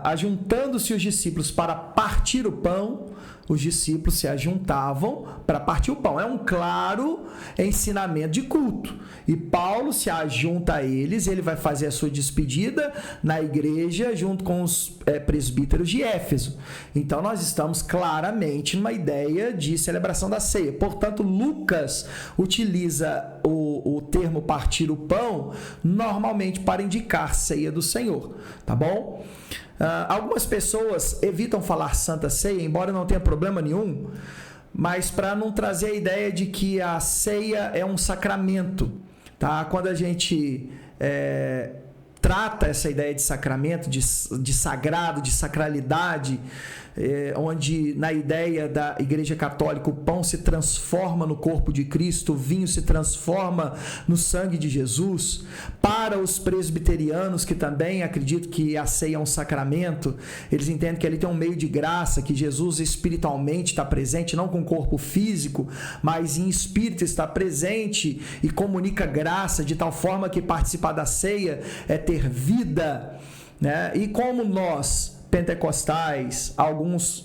Ajuntando-se os discípulos para partir o pão, os discípulos se ajuntavam para partir o pão. É um claro ensinamento de culto. E Paulo se ajunta a eles, ele vai fazer a sua despedida na igreja junto com os presbíteros de Éfeso. Então, nós estamos claramente numa ideia de celebração da ceia. Portanto, Lucas utiliza o termo partir o pão normalmente para indicar ceia do Senhor. Tá bom? Algumas pessoas evitam falar Santa Ceia, embora não tenha problema nenhum, mas para não trazer a ideia de que a ceia é um sacramento, tá? Quando a gente trata essa ideia de sacramento, de sagrado, de sacralidade, onde na ideia da Igreja Católica o pão se transforma no corpo de Cristo, o vinho se transforma no sangue de Jesus. Para os presbiterianos, que também acreditam que a ceia é um sacramento, eles entendem que ali tem um meio de graça, que Jesus espiritualmente está presente, não com o corpo físico, mas em espírito está presente e comunica graça, de tal forma que participar da ceia é ter vida, né? E como nós, pentecostais,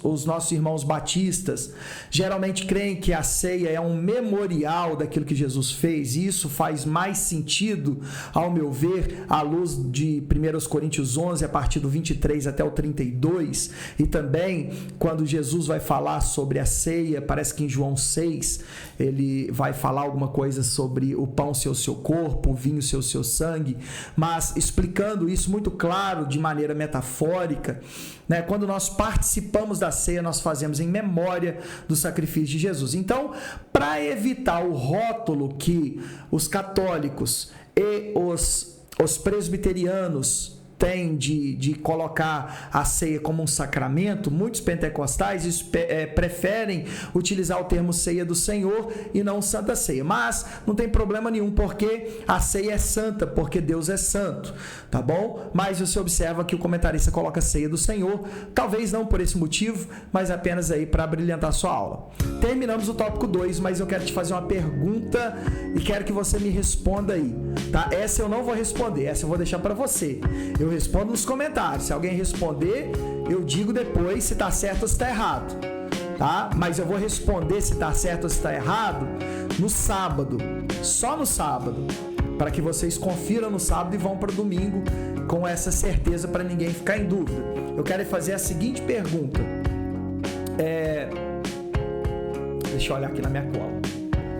os nossos irmãos batistas, geralmente creem que a ceia é um memorial daquilo que Jesus fez, e isso faz mais sentido, ao meu ver, à luz de 1 Coríntios 11, a partir do 23 até o 32, e também quando Jesus vai falar sobre a ceia, parece que em João 6, ele vai falar alguma coisa sobre o pão ser o seu corpo, o vinho ser o seu sangue, mas explicando isso muito claro, de maneira metafórica, né? Quando nós participamos da ceia, nós fazemos em memória do sacrifício de Jesus. Então, para evitar o rótulo que os católicos e os presbiterianos têm de colocar a ceia como um sacramento, muitos pentecostais preferem utilizar o termo ceia do Senhor e não Santa Ceia. Mas não tem problema nenhum, porque a ceia é santa, porque Deus é santo, tá bom? Mas você observa que o comentarista coloca ceia do Senhor, talvez não por esse motivo, mas apenas aí para brilhantar a sua aula. Terminamos o tópico 2, mas eu quero te fazer uma pergunta e quero que você me responda aí, tá? Essa eu não vou responder, essa eu vou deixar para você. Eu respondo nos comentários. Se alguém responder, eu digo depois se está certo ou se está errado, tá? Mas eu vou responder se está certo ou se está errado no sábado, só no sábado, para que vocês confiram no sábado e vão para o domingo com essa certeza, para ninguém ficar em dúvida. Eu quero fazer a seguinte pergunta. Deixa eu olhar aqui na minha cola.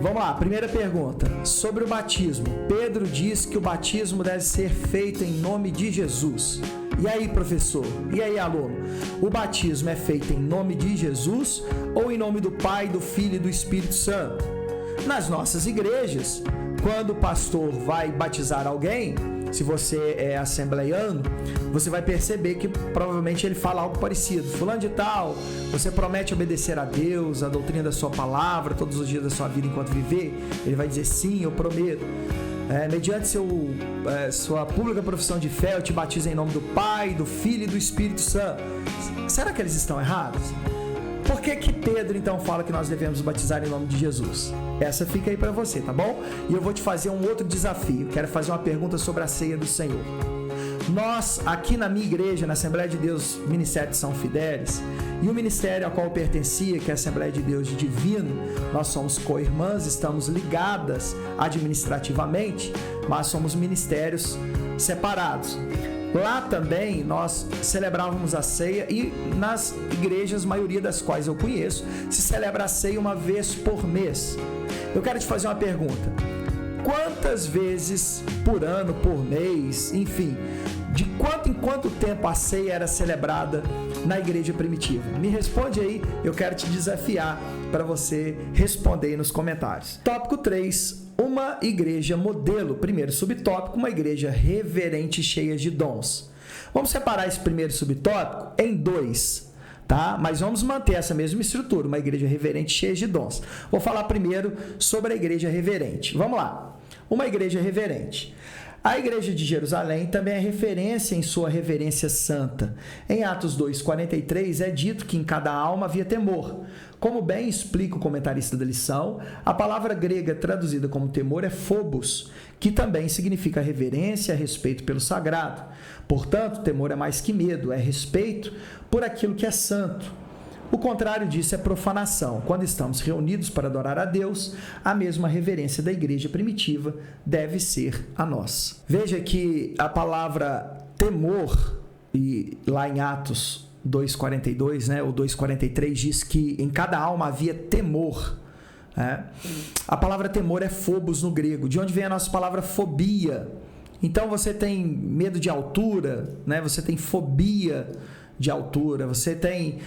Vamos lá, primeira pergunta, sobre o batismo. Pedro diz que o batismo deve ser feito em nome de Jesus. E aí, professor? E aí, aluno? O batismo é feito em nome de Jesus ou em nome do Pai, do Filho e do Espírito Santo? Nas nossas igrejas, quando o pastor vai batizar alguém, se você é assembleiano, você vai perceber que provavelmente ele fala algo parecido. Fulano de tal, você promete obedecer a Deus, a doutrina da sua palavra, todos os dias da sua vida enquanto viver? Ele vai dizer, sim, eu prometo. Mediante sua pública profissão de fé, eu te batizo em nome do Pai, do Filho e do Espírito Santo. Será que eles estão errados? Por que Pedro então fala que nós devemos batizar em nome de Jesus? Essa fica aí para você, tá bom? E eu vou te fazer um outro desafio. Quero fazer uma pergunta sobre a ceia do Senhor. Nós, aqui na minha igreja, na Assembleia de Deus, Ministério de São Fidélis, e o ministério ao qual eu pertencia, que é a Assembleia de Deus de Divino, nós somos co-irmãs, estamos ligadas administrativamente, mas somos ministérios separados. Lá também nós celebrávamos a ceia, e nas igrejas, maioria das quais eu conheço, se celebra a ceia uma vez por mês. Eu quero te fazer uma pergunta. Quantas vezes por ano, por mês, enfim, de quanto em quanto tempo a ceia era celebrada na igreja primitiva? Me responde aí, eu quero te desafiar para você responder aí nos comentários. Tópico 3. Uma igreja modelo. Primeiro subtópico, uma igreja reverente, cheia de dons. Vamos separar esse primeiro subtópico em 2, tá? Mas vamos manter essa mesma estrutura, uma igreja reverente, cheia de dons. Vou falar primeiro sobre a igreja reverente. Vamos lá. Uma igreja reverente. A igreja de Jerusalém também é referência em sua reverência santa. Em Atos 2,43 é dito que em cada alma havia temor. Como bem explica o comentarista da lição, a palavra grega traduzida como temor é phobos, que também significa reverência, respeito pelo sagrado. Portanto, temor é mais que medo, é respeito por aquilo que é santo. O contrário disso é profanação. Quando estamos reunidos para adorar a Deus, a mesma reverência da igreja primitiva deve ser a nossa. Veja que a palavra temor, e lá em Atos 2,42, né, ou 2,43, diz que em cada alma havia temor. A palavra temor é phobos no grego, de onde vem a nossa palavra fobia. Então você tem medo de altura, né? Você tem fobia de altura, você tem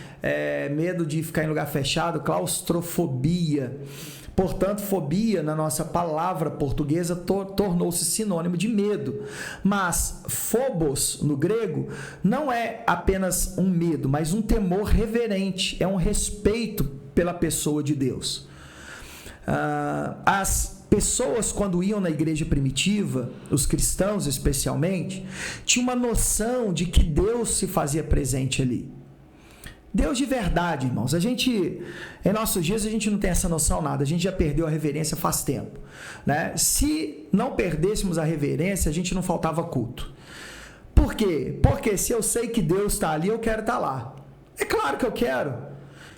medo de ficar em lugar fechado, claustrofobia. Portanto, fobia, na nossa palavra portuguesa, tornou-se sinônimo de medo. Mas phobos, no grego, não é apenas um medo, mas um temor reverente, é um respeito pela pessoa de Deus. As pessoas, quando iam na igreja primitiva, os cristãos especialmente, tinham uma noção de que Deus se fazia presente ali. Deus de verdade, irmãos. Em nossos dias, a gente não tem essa noção nada. A gente já perdeu a reverência faz tempo, né? Se não perdêssemos a reverência, a gente não faltava culto. Por quê? Porque se eu sei que Deus está ali, eu quero estar lá. É claro que eu quero.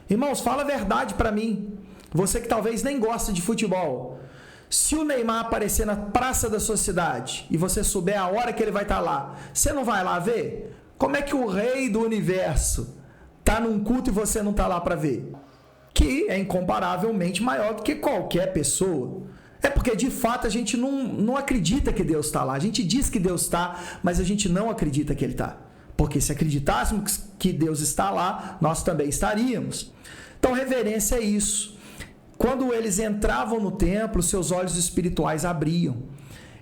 Irmãos, fala a verdade para mim. Você que talvez nem gosta de futebol. Se o Neymar aparecer na praça da sua cidade e você souber a hora que ele vai estar lá, você não vai lá ver? Como é que o rei do universo está num culto e você não está lá para ver? Que é incomparavelmente maior do que qualquer pessoa. É porque, de fato, a gente não acredita que Deus está lá. A gente diz que Deus está, mas a gente não acredita que Ele está. Porque se acreditássemos que Deus está lá, nós também estaríamos. Então, reverência é isso. Quando eles entravam no templo, seus olhos espirituais abriam.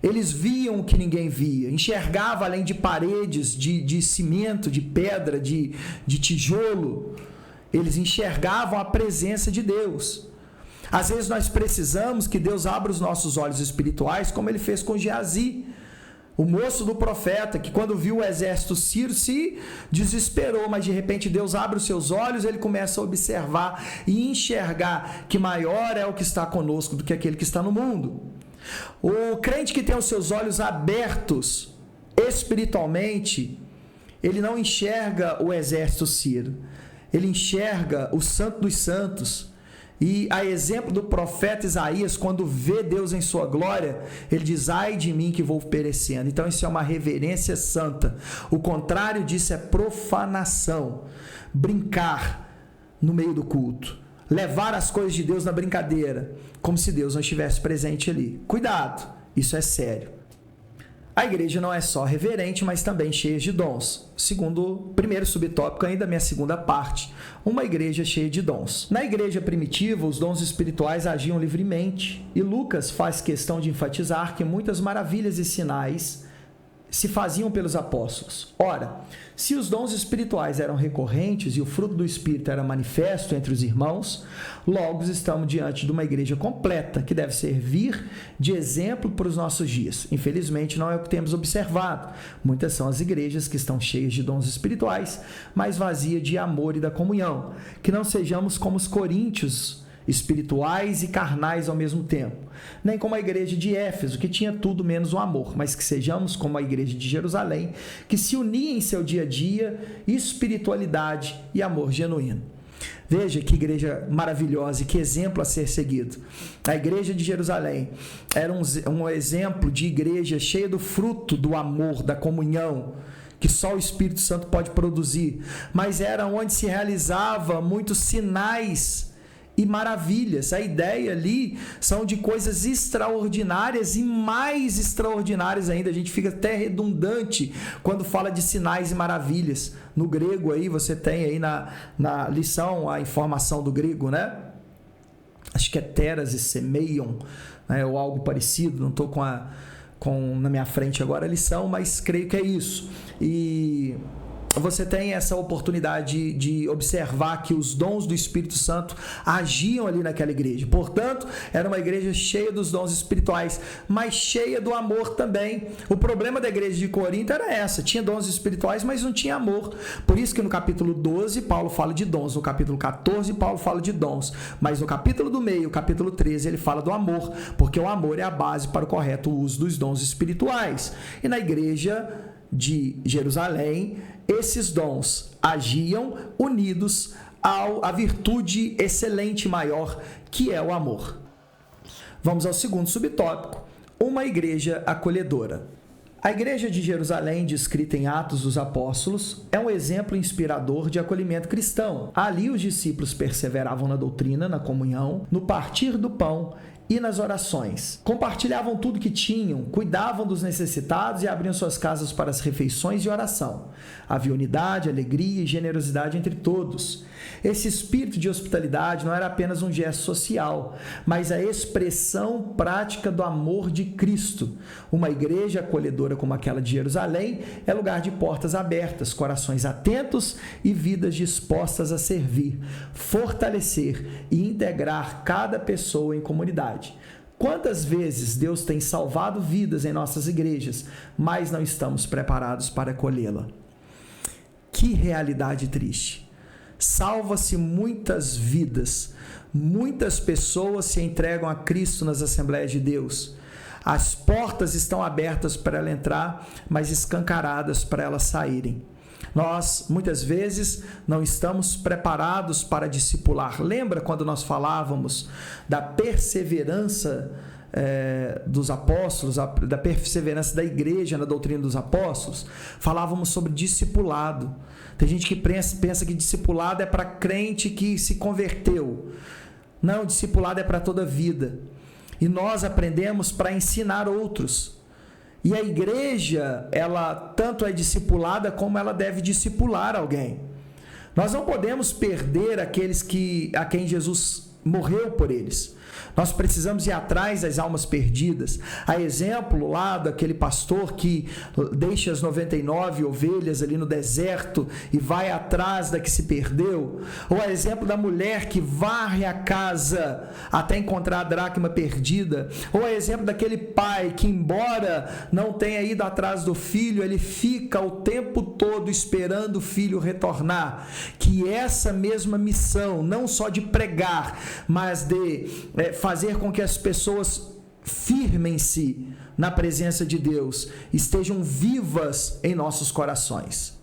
Eles viam o que ninguém via, enxergavam além de paredes, de cimento, de pedra, de tijolo. Eles enxergavam a presença de Deus. Às vezes nós precisamos que Deus abra os nossos olhos espirituais, como Ele fez com Geazi, o moço do profeta, que quando viu o exército sírio se desesperou, mas de repente Deus abre os seus olhos, ele começa a observar e enxergar que maior é o que está conosco do que aquele que está no mundo. O crente que tem os seus olhos abertos espiritualmente, ele não enxerga o exército sírio, ele enxerga o Santo dos Santos. E a exemplo do profeta Isaías, quando vê Deus em sua glória, ele diz: ai de mim que vou perecendo. Então isso é uma reverência santa. O contrário disso é profanação. Brincar no meio do culto. Levar as coisas de Deus na brincadeira, como se Deus não estivesse presente ali. Cuidado, isso é sério. A igreja não é só reverente, mas também cheia de dons. Segundo o primeiro subtópico, ainda a minha segunda parte, uma igreja cheia de dons. Na igreja primitiva, os dons espirituais agiam livremente, e Lucas faz questão de enfatizar que muitas maravilhas e sinais se faziam pelos apóstolos. Ora, se os dons espirituais eram recorrentes e o fruto do Espírito era manifesto entre os irmãos, logo estamos diante de uma igreja completa que deve servir de exemplo para os nossos dias. Infelizmente, não é o que temos observado. Muitas são as igrejas que estão cheias de dons espirituais, mas vazias de amor e da comunhão. Que não sejamos como os coríntios, espirituais e carnais ao mesmo tempo, nem como a igreja de Éfeso, que tinha tudo menos o amor, mas que sejamos como a igreja de Jerusalém, que se unia em seu dia a dia espiritualidade e amor genuíno. Veja que igreja maravilhosa e que exemplo a ser seguido. A igreja de Jerusalém era um exemplo de igreja cheia do fruto do amor, da comunhão, que só o Espírito Santo pode produzir, mas era onde se realizava muitos sinais e maravilhas. A ideia ali são de coisas extraordinárias e mais extraordinárias ainda. A gente fica até redundante quando fala de sinais e maravilhas. No grego aí, você tem aí na lição a informação do grego, né? Acho que é teras e semeion, né? Ou algo parecido, não estou na minha frente agora a lição, mas creio que é isso. E você tem essa oportunidade de observar que os dons do Espírito Santo agiam ali naquela igreja. Portanto, era uma igreja cheia dos dons espirituais, mas cheia do amor também. O problema da igreja de Corinto era essa: tinha dons espirituais, mas não tinha amor. Por isso que no capítulo 12, Paulo fala de dons. No capítulo 14, Paulo fala de dons. Mas no capítulo do meio, capítulo 13, ele fala do amor, porque o amor é a base para o correto uso dos dons espirituais. E na igreja de Jerusalém, esses dons agiam unidos à virtude excelente maior, que é o amor. Vamos ao segundo subtópico: uma igreja acolhedora. A igreja de Jerusalém, descrita em Atos dos Apóstolos, é um exemplo inspirador de acolhimento cristão. Ali os discípulos perseveravam na doutrina, na comunhão, no partir do pão e nas orações. Compartilhavam tudo que tinham, cuidavam dos necessitados e abriam suas casas para as refeições e oração. Havia unidade, alegria e generosidade entre todos. Esse espírito de hospitalidade não era apenas um gesto social, mas a expressão prática do amor de Cristo. Uma igreja acolhedora como aquela de Jerusalém é lugar de portas abertas, corações atentos e vidas dispostas a servir, fortalecer e integrar cada pessoa em comunidade. Quantas vezes Deus tem salvado vidas em nossas igrejas, mas não estamos preparados para acolhê-la? Que realidade triste! Salva-se muitas vidas, muitas pessoas se entregam a Cristo nas Assembleias de Deus. As portas estão abertas para ela entrar, mas escancaradas para elas saírem. Nós, muitas vezes, não estamos preparados para discipular. Lembra quando nós falávamos da perseverança dos apóstolos, da perseverança da igreja na doutrina dos apóstolos? Falávamos sobre discipulado. Tem gente que pensa que discipulado é para crente que se converteu. Não, discipulado é para toda a vida. E nós aprendemos para ensinar outros. E a igreja, ela tanto é discipulada como ela deve discipular alguém. Nós não podemos perder aqueles a quem Jesus morreu por eles. Nós precisamos ir atrás das almas perdidas. A exemplo lá daquele pastor que deixa as 99 ovelhas ali no deserto e vai atrás da que se perdeu. Ou a exemplo da mulher que varre a casa até encontrar a dracma perdida. Ou a exemplo daquele pai que, embora não tenha ido atrás do filho, ele fica o tempo todo esperando o filho retornar. Que essa mesma missão, não só de pregar, mas de fazer com que as pessoas firmem-se na presença de Deus, estejam vivas em nossos corações.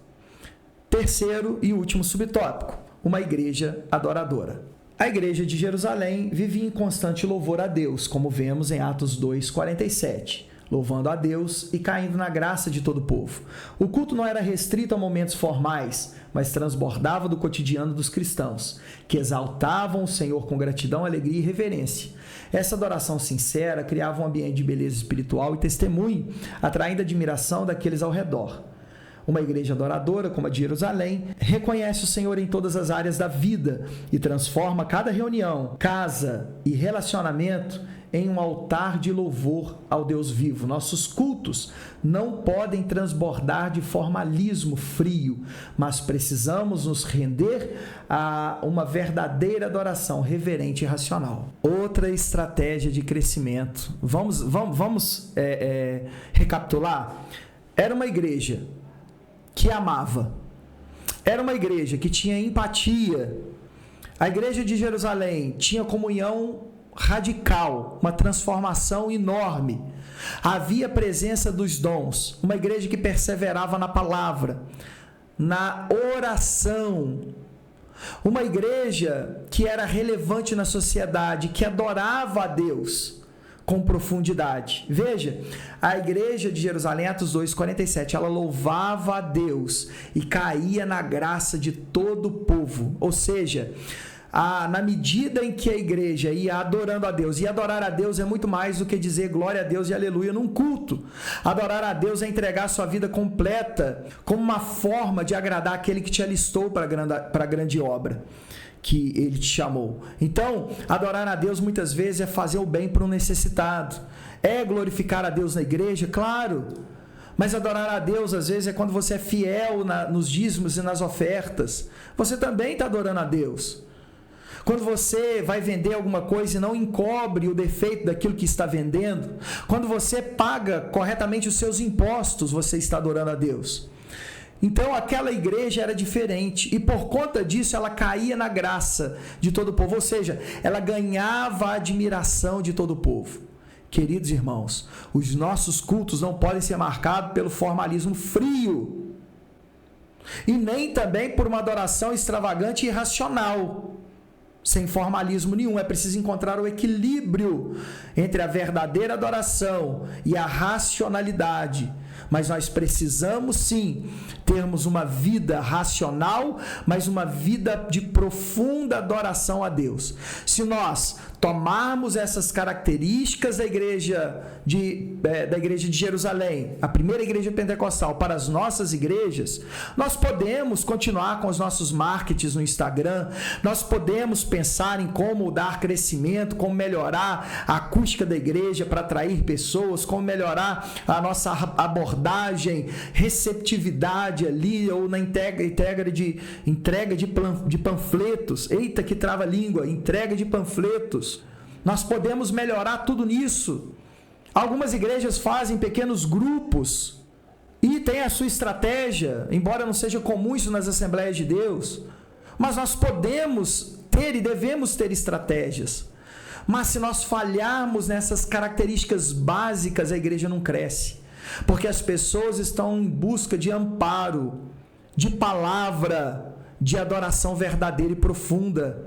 Terceiro e último subtópico, uma igreja adoradora. A igreja de Jerusalém vivia em constante louvor a Deus, como vemos em Atos 2:47. Louvando a Deus e caindo na graça de todo o povo. O culto não era restrito a momentos formais, mas transbordava do cotidiano dos cristãos, que exaltavam o Senhor com gratidão, alegria e reverência. Essa adoração sincera criava um ambiente de beleza espiritual e testemunho, atraindo a admiração daqueles ao redor. Uma igreja adoradora, como a de Jerusalém, reconhece o Senhor em todas as áreas da vida e transforma cada reunião, casa e relacionamento em um altar de louvor ao Deus vivo. Nossos cultos não podem transbordar de formalismo frio, mas precisamos nos render a uma verdadeira adoração reverente e racional. Outra estratégia de crescimento. Vamos recapitular? Era uma igreja que amava. Era uma igreja que tinha empatia. A igreja de Jerusalém tinha comunhão radical, uma transformação enorme. Havia presença dos dons, uma igreja que perseverava na palavra, na oração, uma igreja que era relevante na sociedade, que adorava a Deus com profundidade. Veja, a igreja de Jerusalém, Atos 2:47, ela louvava a Deus e caía na graça de todo o povo, ou seja, na medida em que a igreja ia adorando a Deus, e adorar a Deus é muito mais do que dizer glória a Deus e aleluia num culto. Adorar a Deus é entregar a sua vida completa como uma forma de agradar aquele que te alistou para a grande obra que ele te chamou. Então, adorar a Deus muitas vezes é fazer o bem para um necessitado. É glorificar a Deus na igreja? Claro. Mas adorar a Deus, às vezes, é quando você é fiel nos dízimos e nas ofertas. Você também está adorando a Deus. Quando você vai vender alguma coisa e não encobre o defeito daquilo que está vendendo, quando você paga corretamente os seus impostos, você está adorando a Deus. Então aquela igreja era diferente e por conta disso ela caía na graça de todo o povo, ou seja, ela ganhava a admiração de todo o povo. Queridos irmãos, os nossos cultos não podem ser marcados pelo formalismo frio e nem também por uma adoração extravagante e irracional. Sem formalismo nenhum, é preciso encontrar o equilíbrio entre a verdadeira adoração e a racionalidade. mas nós precisamos sim termos uma vida racional, mas uma vida de profunda adoração a Deus. Se nós tomarmos essas características da igreja de Jerusalém, a primeira igreja pentecostal, para as nossas igrejas, nós podemos continuar com os nossos marketings no Instagram, nós podemos pensar em como dar crescimento, como melhorar a acústica da igreja para atrair pessoas, como melhorar a nossa abordagem, receptividade ali, ou na entrega de panfletos. Eita, que trava-língua! Entrega de panfletos. Nós podemos melhorar tudo nisso. Algumas igrejas fazem pequenos grupos e tem a sua estratégia, embora não seja comum isso nas Assembleias de Deus, mas nós podemos ter e devemos ter estratégias. Mas se nós falharmos nessas características básicas, a igreja não cresce, porque as pessoas estão em busca de amparo, de palavra, de adoração verdadeira e profunda.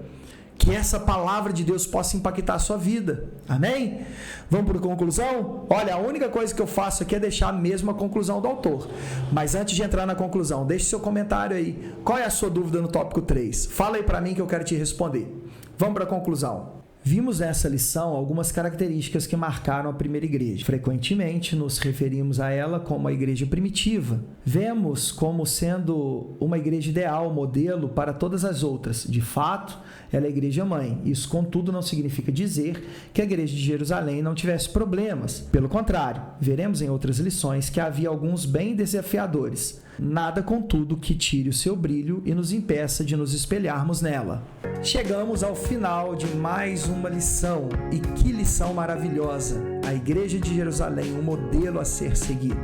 Que essa palavra de Deus possa impactar a sua vida. Amém? Vamos para a conclusão? Olha, a única coisa que eu faço aqui é deixar mesmo a conclusão do autor. Mas antes de entrar na conclusão, deixe seu comentário aí. Qual é a sua dúvida no tópico 3? Fala aí para mim que eu quero te responder. Vamos para a conclusão. Vimos nessa lição algumas características que marcaram a primeira igreja. Frequentemente nos referimos a ela como a igreja primitiva. Vemos como sendo uma igreja ideal, modelo para todas as outras. De fato, ela é a igreja mãe. Isso, contudo, não significa dizer que a igreja de Jerusalém não tivesse problemas. Pelo contrário, veremos em outras lições que havia alguns bem desafiadores. Nada, contudo, que tire o seu brilho e nos impeça de nos espelharmos nela. Chegamos ao final de mais uma lição. E que lição maravilhosa! A igreja de Jerusalém, um modelo a ser seguido.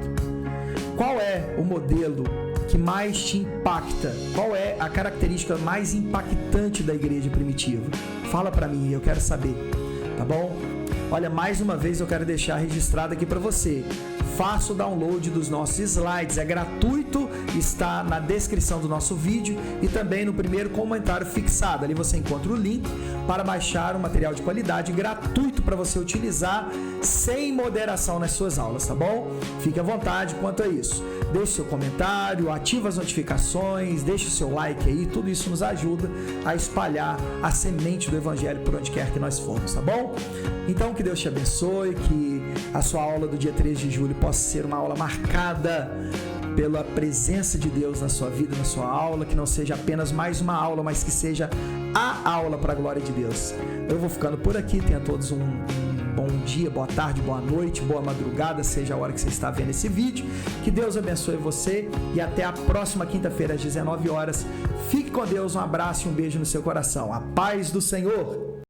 Qual é o modelo que mais te impacta? Qual é a característica mais impactante da igreja primitiva? Fala para mim, eu quero saber, tá bom? Olha, mais uma vez eu quero deixar registrado aqui para você. Faça o download dos nossos slides, é gratuito, está na descrição do nosso vídeo e também no primeiro comentário fixado. Ali você encontra o link para baixar um material de qualidade gratuito para você utilizar sem moderação nas suas aulas, tá bom? Fique à vontade quanto a isso. Deixe seu comentário, ative as notificações, deixe o seu like aí, tudo isso nos ajuda a espalhar a semente do Evangelho por onde quer que nós formos, tá bom? Então, que Deus te abençoe, que a sua aula do dia 3 de julho possa ser uma aula marcada pela presença de Deus na sua vida, na sua aula, que não seja apenas mais uma aula, mas que seja a aula para a glória de Deus. Eu vou ficando por aqui, tenha todos um bom dia, boa tarde, boa noite, boa madrugada, seja a hora que você está vendo esse vídeo. Que Deus abençoe você e até a próxima quinta-feira às 19 horas. Fique com Deus, um abraço e um beijo no seu coração. A paz do Senhor!